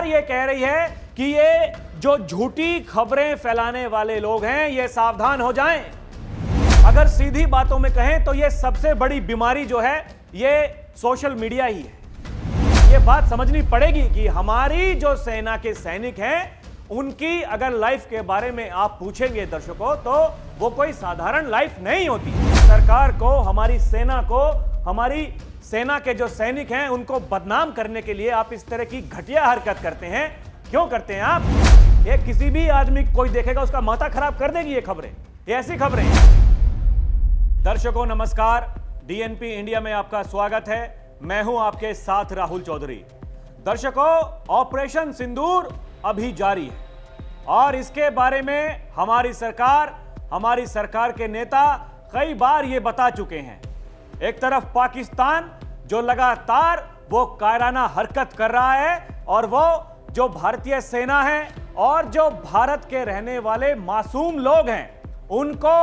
ये कह रही है कि ये जो झूठी खबरें फैलाने वाले लोग हैं ये सावधान हो जाएं। अगर सीधी बातों में कहें तो ये सबसे बड़ी बीमारी जो है ये सोशल मीडिया ही है। ये बात समझनी पड़ेगी कि हमारी जो सेना के सैनिक हैं उनकी अगर लाइफ के बारे में आप पूछेंगे दर्शकों तो वो कोई साधारण लाइफ नहीं होती। सरकार को, हमारी सेना को, हमारी सेना के जो सैनिक हैं उनको बदनाम करने के लिए आप इस तरह की घटिया हरकत करते हैं। क्यों करते हैं आप? ये किसी भी आदमी कोई देखेगा उसका माथा खराब कर देगी ये खबरें, ये ऐसी खबरें। दर्शकों नमस्कार, डीएनपी इंडिया में आपका स्वागत है। मैं हूं आपके साथ राहुल चौधरी। दर्शकों, ऑपरेशन सिंदूर अभी जारी है और इसके बारे में हमारी सरकार के नेता कई बार ये बता चुके हैं। एक तरफ पाकिस्तान जो लगातार वो कायराना हरकत कर रहा है और वो जो भारतीय सेना है और जो भारत के रहने वाले मासूम लोग हैं उनको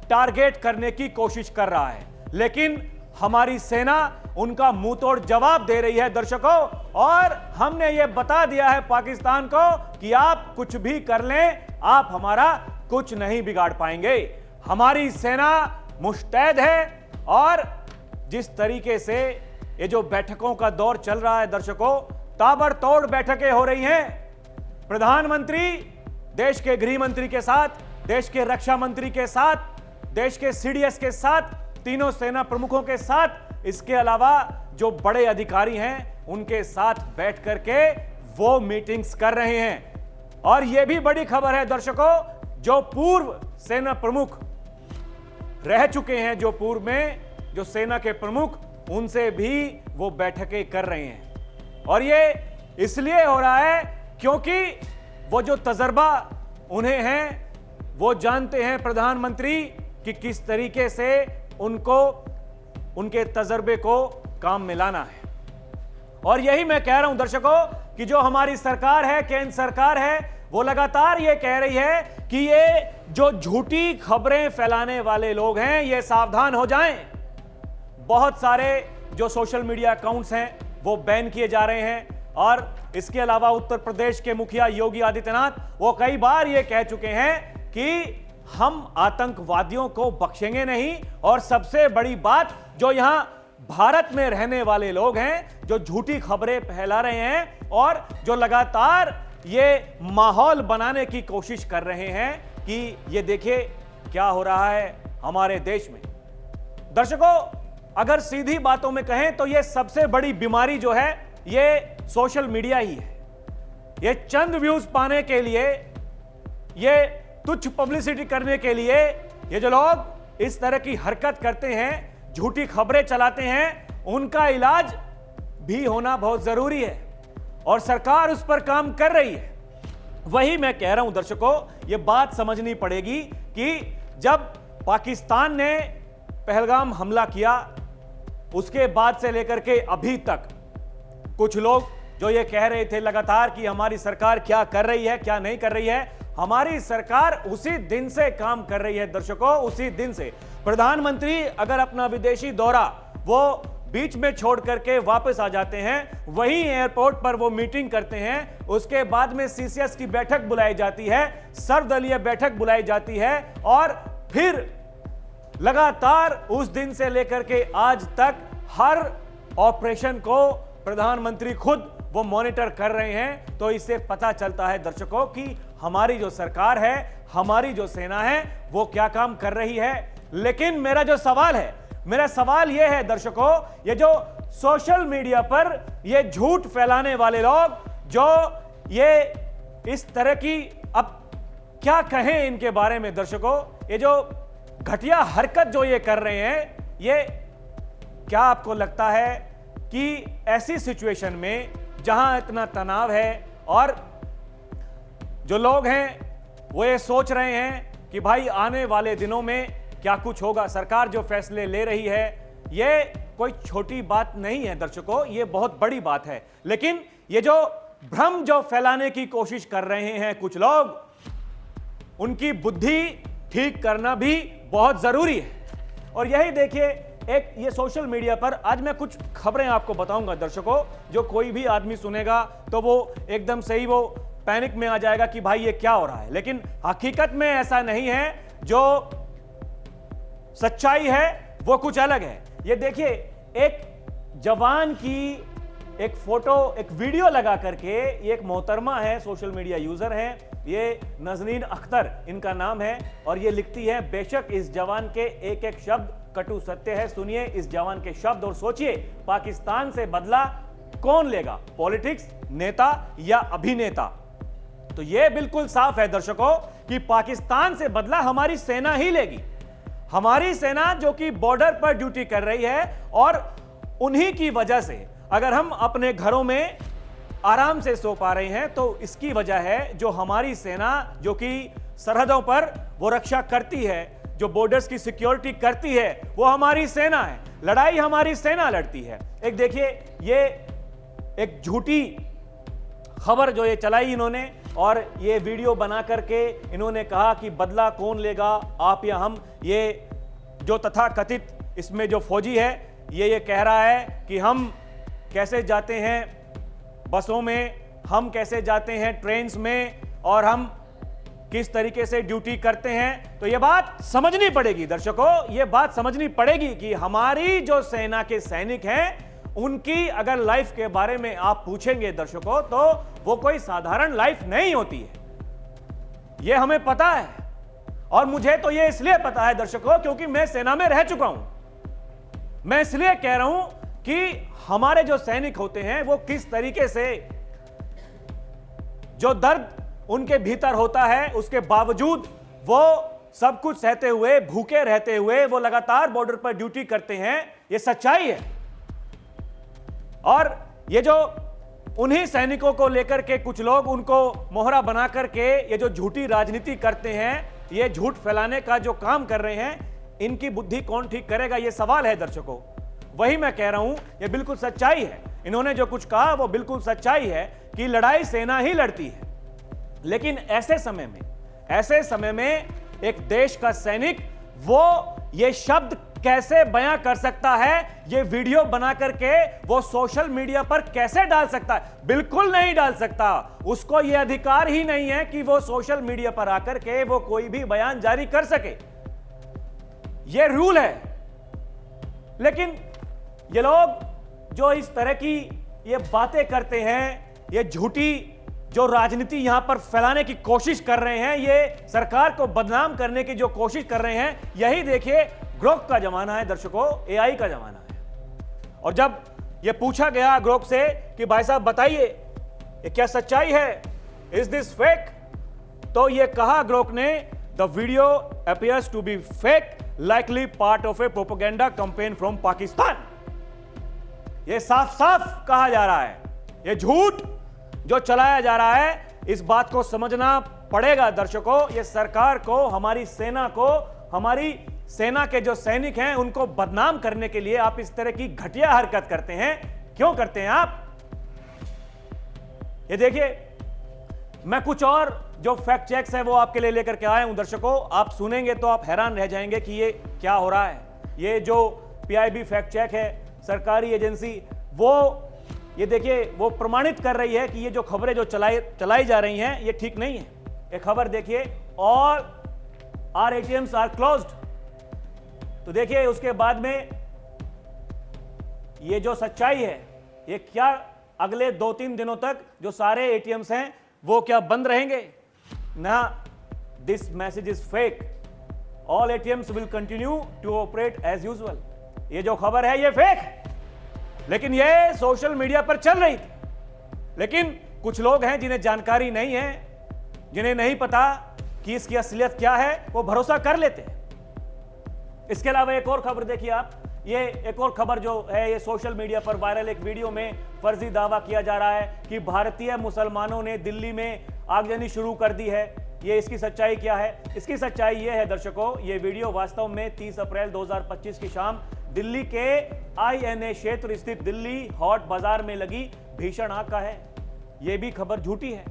टारगेट करने की कोशिश कर रहा है, लेकिन हमारी सेना उनका मुंहतोड़ जवाब दे रही है दर्शकों। और हमने ये बता दिया है पाकिस्तान को कि आप कुछ भी कर लें, आप हमारा कुछ नहीं बिगाड़ पाएंगे। हमारी सेना मुस्तैद है और जिस तरीके से ये जो बैठकों का दौर चल रहा है दर्शकों, ताबड़तोड़ बैठकें हो रही हैं। प्रधानमंत्री देश के गृह मंत्री के साथ, देश के रक्षा मंत्री के साथ, देश के सीडीएस के साथ, तीनों सेना प्रमुखों के साथ, इसके अलावा जो बड़े अधिकारी हैं उनके साथ बैठ करके वो मीटिंग्स कर रहे हैं। और यह भी बड़ी खबर है दर्शकों, जो पूर्व सेना प्रमुख रह चुके हैं, जो पूर्व में जो सेना के प्रमुख, उनसे भी वो बैठकें कर रहे हैं। और ये इसलिए हो रहा है क्योंकि वो जो तजर्बा उन्हें है, वो जानते हैं प्रधानमंत्री कि किस तरीके से उनको उनके तजर्बे को काम में लाना है। और यही मैं कह रहा हूं दर्शकों कि जो हमारी सरकार है, केंद्र सरकार है, वो लगातार ये कह रही है कि ये जो झूठी खबरें फैलाने वाले लोग हैं ये सावधान हो जाएं। बहुत सारे जो सोशल मीडिया अकाउंट्स हैं वो बैन किए जा रहे हैं। और इसके अलावा उत्तर प्रदेश के मुखिया योगी आदित्यनाथ वो कई बार ये कह चुके हैं कि हम आतंकवादियों को बख्शेंगे नहीं। और सबसे बड़ी बात, जो यहां भारत में रहने वाले लोग हैं जो झूठी खबरें फैला रहे हैं और जो लगातार ये माहौल बनाने की कोशिश कर रहे हैं कि ये देखिए क्या हो रहा है हमारे देश में। दर्शकों, अगर सीधी बातों में कहें तो ये सबसे बड़ी बीमारी जो है ये सोशल मीडिया ही है। ये चंद व्यूज पाने के लिए, ये तुच्छ पब्लिसिटी करने के लिए ये जो लोग इस तरह की हरकत करते हैं, झूठी खबरें चलाते हैं, उनका इलाज भी होना बहुत जरूरी है और सरकार उस पर काम कर रही है। वही मैं कह रहा हूं दर्शकों, ये बात समझनी पड़ेगी कि जब पाकिस्तान ने पहलगाम हमला किया उसके बाद से लेकर के अभी तक कुछ लोग जो ये कह रहे थे लगातार कि हमारी सरकार क्या कर रही है, क्या नहीं कर रही है, हमारी सरकार उसी दिन से काम कर रही है दर्शकों। उसी दिन से प्रधानमंत्री अगर अपना विदेशी दौरा वो बीच में छोड़ करके वापस आ जाते हैं, वहीं एयरपोर्ट पर वो मीटिंग करते हैं, उसके बाद में सीसीएस की बैठक बुलाई जाती है, सर्वदलीय बैठक बुलाई जाती है और फिर लगातार उस दिन से लेकर के आज तक हर ऑपरेशन को प्रधानमंत्री खुद वो मॉनिटर कर रहे हैं। तो इससे पता चलता है दर्शकों कि हमारी जो सरकार है, हमारी जो सेना है, वो क्या काम कर रही है। लेकिन मेरा सवाल ये है दर्शकों, ये जो सोशल मीडिया पर ये झूठ फैलाने वाले लोग, जो ये इस तरह की, अब क्या कहें इनके बारे में दर्शकों, ये जो घटिया हरकत जो ये कर रहे हैं, ये क्या आपको लगता है कि ऐसी सिचुएशन में जहां इतना तनाव है और जो लोग हैं वो ये सोच रहे हैं कि भाई आने वाले दिनों में क्या कुछ होगा, सरकार जो फैसले ले रही है ये कोई छोटी बात नहीं है दर्शकों, ये बहुत बड़ी बात है। लेकिन ये जो भ्रम जो फैलाने की कोशिश कर रहे हैं कुछ लोग, उनकी बुद्धि ठीक करना भी बहुत जरूरी है। और यही देखिए एक ये सोशल मीडिया पर आज मैं कुछ खबरें आपको बताऊंगा दर्शकों, जो कोई भी आदमी सुनेगा तो वो एकदम से ही वो पैनिक में आ जाएगा कि भाई ये क्या हो रहा है। लेकिन हकीकत में ऐसा नहीं है, जो सच्चाई है वो कुछ अलग है। ये देखिए, एक जवान की एक फोटो, एक वीडियो लगा करके, ये एक मोहतरमा है, सोशल मीडिया यूजर है, ये नजनीन अख्तर इनका नाम है, और ये लिखती है, बेशक इस जवान के एक एक शब्द कटु सत्य है, सुनिए इस जवान के शब्द और सोचिए पाकिस्तान से बदला कौन लेगा, पॉलिटिक्स, नेता या अभिनेता। तो ये बिल्कुल साफ है दर्शकों कि पाकिस्तान से बदला हमारी सेना ही लेगी। हमारी सेना जो कि बॉर्डर पर ड्यूटी कर रही है, और उन्हीं की वजह से अगर हम अपने घरों में आराम से सो पा रहे हैं तो इसकी वजह है जो हमारी सेना जो कि सरहदों पर वो रक्षा करती है, जो बॉर्डर्स की सिक्योरिटी करती है, वो हमारी सेना है। लड़ाई हमारी सेना लड़ती है। एक देखिए, ये एक झूठी खबर जो ये चलाई इन्होंने, और ये वीडियो बना करके इन्होंने कहा कि बदला कौन लेगा, आप या हम। ये जो तथाकथित इसमें जो फौजी है ये कह रहा है कि हम कैसे जाते हैं बसों में, हम कैसे जाते हैं ट्रेन्स में, और हम किस तरीके से ड्यूटी करते हैं। तो ये बात समझनी पड़ेगी दर्शकों, ये बात समझनी पड़ेगी कि हमारी जो सेना के सैनिक हैं उनकी अगर लाइफ के बारे में आप पूछेंगे दर्शकों तो वो कोई साधारण लाइफ नहीं होती है। ये हमें पता है, और मुझे तो ये इसलिए पता है दर्शकों क्योंकि मैं सेना में रह चुका हूं। मैं इसलिए कह रहा हूं कि हमारे जो सैनिक होते हैं वो किस तरीके से, जो दर्द उनके भीतर होता है उसके बावजूद वो सब कुछ सहते हुए, भूखे रहते हुए वो लगातार बॉर्डर पर ड्यूटी करते हैं। ये सच्चाई है। और ये जो उन्हीं सैनिकों को लेकर के कुछ लोग उनको मोहरा बना करके ये जो झूठी राजनीति करते हैं, ये झूठ फैलाने का जो काम कर रहे हैं, इनकी बुद्धि कौन ठीक करेगा, ये सवाल है दर्शकों। वही मैं कह रहा हूं, ये बिल्कुल सच्चाई है। इन्होंने जो कुछ कहा वो बिल्कुल सच्चाई है कि लड़ाई सेना ही लड़ती है। लेकिन ऐसे समय में एक देश का सैनिक वो ये शब्द कैसे बयां कर सकता है, ये वीडियो बना करके वो सोशल मीडिया पर कैसे डाल सकता है? बिल्कुल नहीं डाल सकता। उसको ये अधिकार ही नहीं है कि वो सोशल मीडिया पर आकर के वो कोई भी बयान जारी कर सके। ये रूल है। लेकिन ये लोग जो इस तरह की ये बातें करते हैं, ये झूठी जो राजनीति यहां पर फैलाने की कोशिश कर रहे हैं, ये सरकार को बदनाम करने की जो कोशिश कर रहे हैं, यही देखिए ग्रोक का जमाना है दर्शकों, एआई का जमाना है। और जब ये पूछा गया ग्रोक से कि भाई साहब बताइए ये क्या सच्चाई है, इज दिस फेक, तो ये कहा ग्रोक ने, the video appears to be fake, likely part of a propaganda campaign from Pakistan. ये साफ साफ कहा जा रहा है, ये झूठ जो चलाया जा रहा है, इस बात को समझना पड़ेगा दर्शकों। ये सरकार को, हमारी सेना को, हमारी सेना के जो सैनिक हैं उनको बदनाम करने के लिए आप इस तरह की घटिया हरकत करते हैं। क्यों करते हैं आप? ये देखिए, मैं कुछ और जो फैक्ट चेक्स है वो आपके लिए लेकर के आया हूं दर्शकों। आप सुनेंगे तो आप हैरान रह जाएंगे कि ये क्या हो रहा है। ये जो पीआईबी फैक्ट चेक है, सरकारी एजेंसी, वो ये देखिए वो प्रमाणित कर रही है कि ये जो खबरें जो चलाई जा रही हैं ये ठीक नहीं है। ये खबर देखिए, all our ATMs are closed. तो देखिए उसके बाद में ये जो सच्चाई है, ये क्या अगले 2-3 दिनों तक जो सारे एटीएम्स हैं वो क्या बंद रहेंगे? ना, this message is fake, all ATMs will continue to operate as usual. ये जो खबर है ये फेक है, लेकिन ये सोशल मीडिया पर चल रही थी। लेकिन कुछ लोग हैं जिन्हें जानकारी नहीं है, जिन्हें नहीं पता कि इसकी असलियत क्या है, वो भरोसा कर लेते हैं। इसके अलावा एक और खबर देखिए आप, ये एक और खबर जो है, ये सोशल मीडिया पर वायरल एक वीडियो में फर्जी दावा किया जा रहा है कि भारतीय मुसलमानों ने दिल्ली में आगजनी शुरू कर दी है। ये इसकी सच्चाई क्या है? इसकी सच्चाई ये है दर्शकों, ये वीडियो वास्तव में 30 अप्रैल 2025 की शाम दिल्ली के आईएनए क्षेत्र स्थित दिल्ली हॉट बाजार में लगी भीषण आग का है। यह भी खबर झूठी है।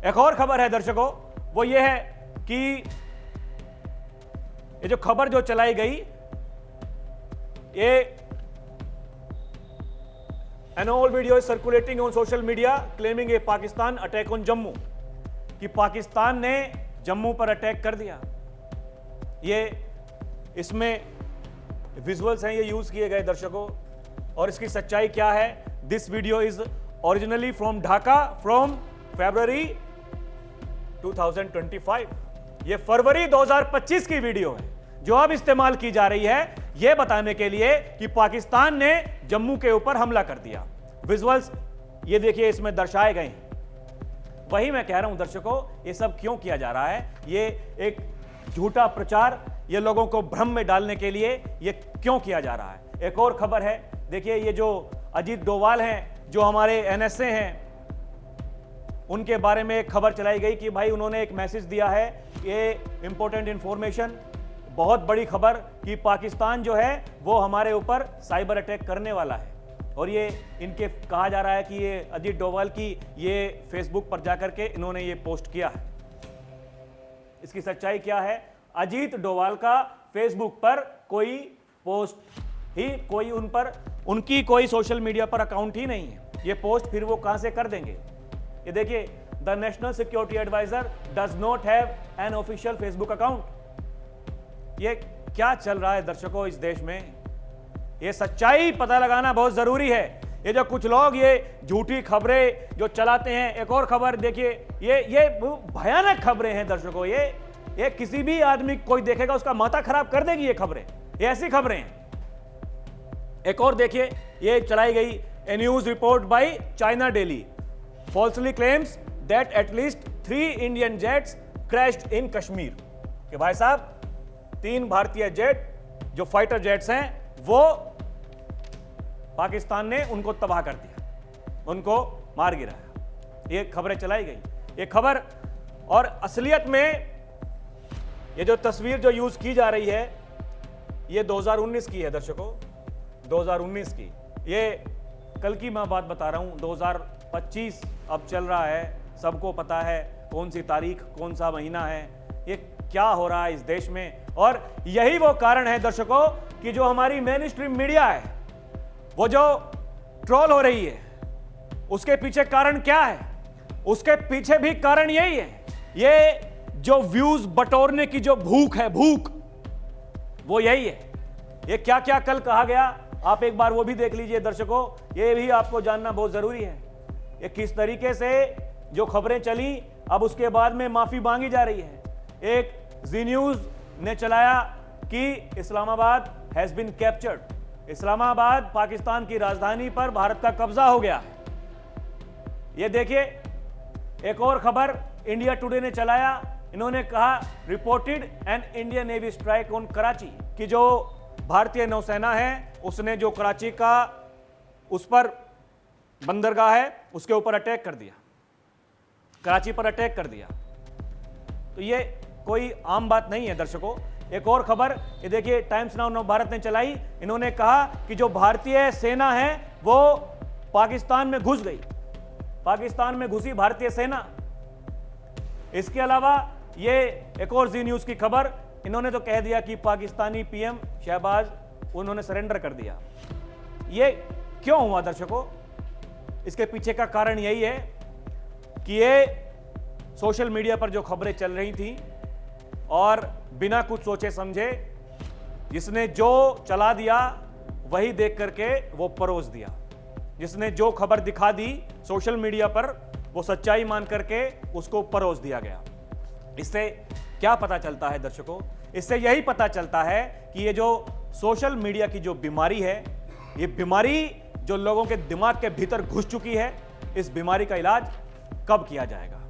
एक और खबर है दर्शकों, वो ये है कि ये जो खबर जो चलाई गई An old video is circulating on social media claiming a Pakistan attack on Jammu, कि पाकिस्तान ने जम्मू पर अटैक कर दिया। ये इसमें विजुअल्स हैं, ये यूज किए गए दर्शकों, और इसकी सच्चाई क्या है? This video is originally from Dhaka from February 2025। ये फरवरी 2025 की वीडियो है जो अब इस्तेमाल की जा रही है यह बताने के लिए कि पाकिस्तान ने जम्मू के ऊपर हमला कर दिया। विजुअल्स ये देखिए इसमें दर्शाए गए हैं। वही मैं कह रहा हूं दर्शकों, ये सब क्यों किया जा रहा है? ये एक झूठा प्रचार, ये लोगों को भ्रम में डालने के लिए ये क्यों किया जा रहा है? एक और खबर है, देखिए ये जो अजीत डोवाल हैं, जो हमारे NSA हैं, उनके बारे में एक खबर चलाई गई कि भाई उन्होंने एक मैसेज दिया है, ये इंपॉर्टेंट इंफॉर्मेशन, बहुत बड़ी खबर, कि पाकिस्तान जो है वो हमारे ऊपर साइबर अटैक करने वाला है। और ये इनके कहा जा रहा है कि ये अजीत डोवाल की ये फेसबुक पर जाकर के इन्होंने ये पोस्ट किया है। इसकी सच्चाई क्या है? अजीत डोवाल का फेसबुक पर कोई पोस्ट ही, कोई उन पर उनकी कोई सोशल मीडिया पर अकाउंट ही नहीं है। ये पोस्ट फिर वो कहां से कर देंगे? ये देखिए, the national security advisor does not have an official Facebook account. ये क्या चल रहा है दर्शकों इस देश में? ये सच्चाई पता लगाना बहुत जरूरी है। ये जो कुछ लोग ये झूठी खबरें जो चलाते हैं, एक और खबर देखिए, ये भयानक खबरें हैं दर्शकों। ये किसी भी आदमी कोई देखेगा उसका माथा खराब कर देगी ये खबरें, ये ऐसी खबरें हैं। एक और देखिए, ये चलाई गई, a news report by China Daily falsely claims that at least 3 Indian jets crashed in Kashmir। कि भाई साहब 3 भारतीय जेट जो फाइटर जेट्स हैं वो पाकिस्तान ने उनको तबाह कर दिया, उनको मार गिराया। ये खबरें चलाई गई, ये खबर। और असलियत में ये जो तस्वीर जो यूज की जा रही है ये 2019 की है दर्शकों, 2019 की। ये कल की मैं बात बता रहा हूं, 2025 अब चल रहा है, सबको पता है कौन सी तारीख, कौन सा महीना है, ये क्या हो रहा है इस देश में। और यही वो कारण है दर्शकों कि जो हमारी मेन स्ट्रीम मीडिया है वो जो ट्रोल हो रही है, उसके पीछे कारण क्या है? उसके पीछे भी कारण यही है, ये जो व्यूज बटोरने की जो भूख है, भूख, वो यही है। ये क्या क्या कल कहा गया, आप एक बार वो भी देख लीजिए दर्शकों, ये भी आपको जानना बहुत जरूरी है। ये किस तरीके से जो खबरें चली, अब उसके बाद में माफी मांगी जा रही है। एक जी न्यूज ने चलाया कि Islamabad has been captured, Islamabad Pakistan की राजधानी पर भारत का कब्जा हो गया। ये देखिए, एक और खबर इंडिया टुडे ने चलाया, इन्होंने कहा reported an Indian navy strike on Karachi, कि जो भारतीय नौसेना है उसने जो कराची का उस पर बंदरगाह है उसके ऊपर अटैक कर दिया, कराची पर अटैक कर दिया। तो ये कोई आम बात नहीं है दर्शकों। एक और खबर ये देखिए, टाइम्स नाउ भारत ने चलाई, इन्होंने कहा कि जो भारतीय सेना है वो पाकिस्तान में घुस गई, पाकिस्तान में घुसी भारतीय सेना। इसके अलावा ये एक और जी न्यूज की खबर, इन्होंने तो कह दिया कि पाकिस्तानी पीएम शहबाज उन्होंने सरेंडर कर दिया। ये क्यों हुआ दर्शकों? इसके पीछे का कारण यही है कि ये सोशल मीडिया पर जो खबरें चल रही थी और बिना कुछ सोचे समझे जिसने जो चला दिया वही देख करके वो परोस दिया, जिसने जो खबर दिखा दी सोशल मीडिया पर वो सच्चाई मान करके उसको परोस दिया गया। इससे क्या पता चलता है दर्शकों? इससे यही पता चलता है कि ये जो सोशल मीडिया की जो बीमारी है, ये बीमारी जो लोगों के दिमाग के भीतर घुस चुकी है, इस बीमारी का इलाज कब किया जाएगा?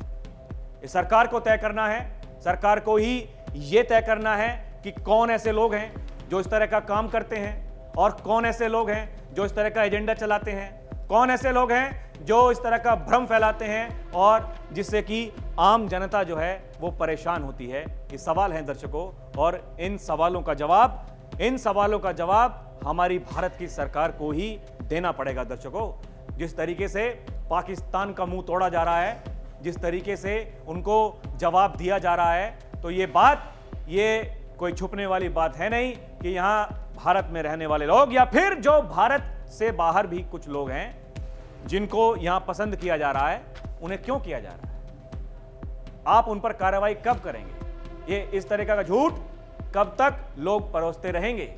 ये सरकार को तय करना है, सरकार को ही ये तय करना है कि कौन ऐसे लोग हैं जो इस तरह का काम करते हैं और कौन ऐसे लोग हैं जो इस तरह का एजेंडा चलाते हैं, कौन ऐसे लोग हैं जो इस तरह का भ्रम फैलाते हैं और जिससे कि आम जनता जो है वो परेशान होती है। ये सवाल हैं दर्शकों, और इन सवालों का जवाब हमारी भारत की सरकार को ही देना पड़ेगा दर्शकों। जिस तरीके से पाकिस्तान का मुंह तोड़ा जा रहा है, जिस तरीके से उनको जवाब दिया जा रहा है, तो ये बात, ये कोई छुपने वाली बात है नहीं कि यहाँ भारत में रहने वाले लोग या फिर जो भारत से बाहर भी कुछ लोग हैं जिनको यहां पसंद किया जा रहा है, उन्हें क्यों किया जा रहा है? आप उन पर कार्रवाई कब करेंगे? ये इस तरीका का झूठ कब तक लोग परोसते रहेंगे?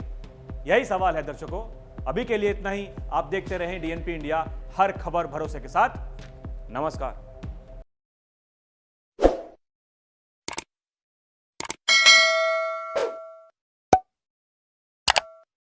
यही सवाल है दर्शकों। अभी के लिए इतना ही। आप देखते रहें डीएनपी इंडिया, हर खबर भरोसे के साथ। नमस्कार।